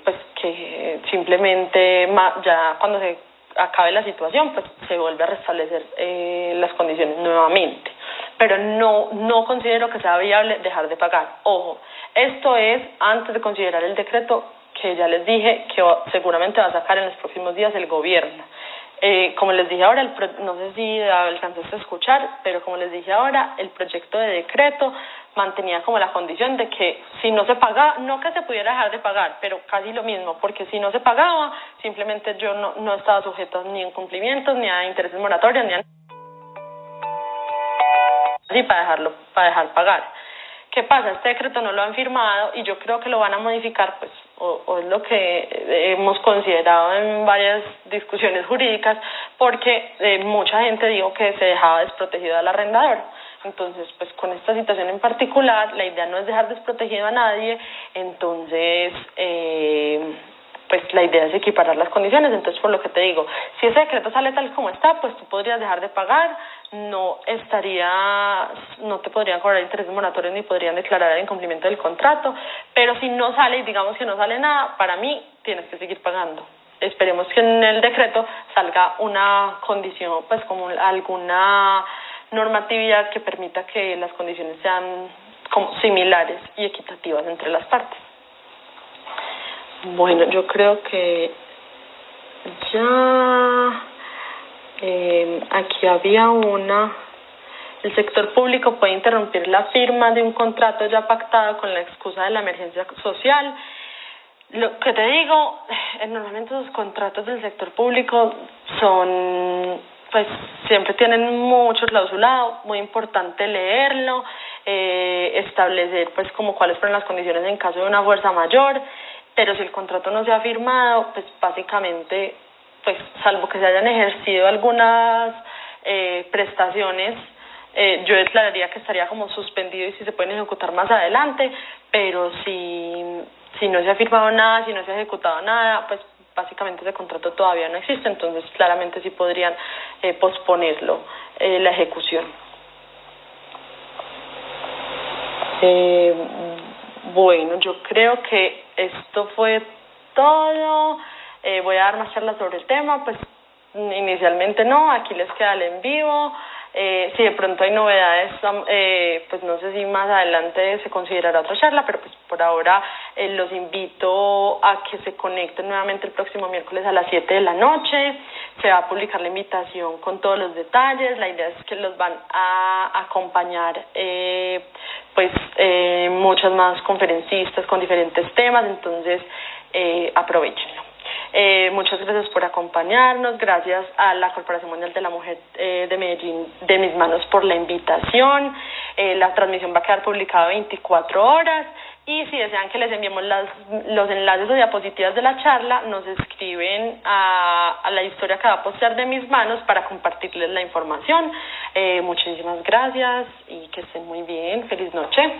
pues que simplemente ya cuando se acabe la situación, pues se vuelve a restablecer las condiciones nuevamente. Pero no considero que sea viable dejar de pagar. Ojo, esto es antes de considerar el decreto que ya les dije que seguramente va a sacar en los próximos días el gobierno. Como les dije ahora, no sé si alcanzaste a escuchar, pero como les dije ahora, el proyecto de decreto mantenía como la condición de que si no se pagaba, no que se pudiera dejar de pagar, pero casi lo mismo, porque si no se pagaba, simplemente yo no estaba sujeto ni a incumplimientos, ni a intereses moratorios, ni a así para dejar pagar. ¿Qué pasa? Este decreto no lo han firmado y yo creo que lo van a modificar, pues, o es lo que hemos considerado en varias discusiones jurídicas, porque mucha gente dijo que se dejaba desprotegido al arrendador. Entonces, pues con esta situación en particular, la idea no es dejar desprotegido a nadie, entonces pues la idea es equiparar las condiciones. Entonces, por lo que te digo, si ese decreto sale tal como está, pues tú podrías dejar de pagar, no te podrían cobrar intereses moratorios ni podrían declarar el incumplimiento del contrato, pero si no sale, y digamos que no sale nada, para mí tienes que seguir pagando. Esperemos que en el decreto salga una condición, pues como alguna normatividad que permita que las condiciones sean como similares y equitativas entre las partes. Bueno, yo creo que ya aquí había el sector público puede interrumpir la firma de un contrato ya pactado con la excusa de la emergencia social. Lo que te digo, normalmente los contratos del sector público pues siempre tienen mucho clausulado, muy importante leerlo, establecer pues como cuáles fueron las condiciones en caso de una fuerza mayor, pero si el contrato no se ha firmado, pues básicamente, pues salvo que se hayan ejercido algunas prestaciones, yo declararía que estaría como suspendido y si se pueden ejecutar más adelante, pero si no se ha firmado nada, si no se ha ejecutado nada, pues básicamente ese contrato todavía no existe, entonces claramente sí podrían posponerlo, la ejecución. Bueno, yo creo que esto fue todo. Voy a dar más charlas sobre el tema, pues inicialmente no, aquí les queda el en vivo. Si de pronto hay novedades, pues no sé si más adelante se considerará otra charla, pero pues por ahora los invito a que se conecten nuevamente el próximo miércoles a las 7 de la noche. Se va a publicar la invitación con todos los detalles. La idea es que los van a acompañar muchas más conferencistas con diferentes temas, entonces aprovechenlo. Muchas gracias por acompañarnos, gracias a la Corporación Mundial de la Mujer de Medellín, de Mis Manos, por la invitación. La transmisión va a quedar publicada 24 horas y si desean que les enviemos los enlaces o diapositivas de la charla, nos escriben a la historia que va a postear de Mis Manos para compartirles la información. Muchísimas gracias y que estén muy bien. Feliz noche.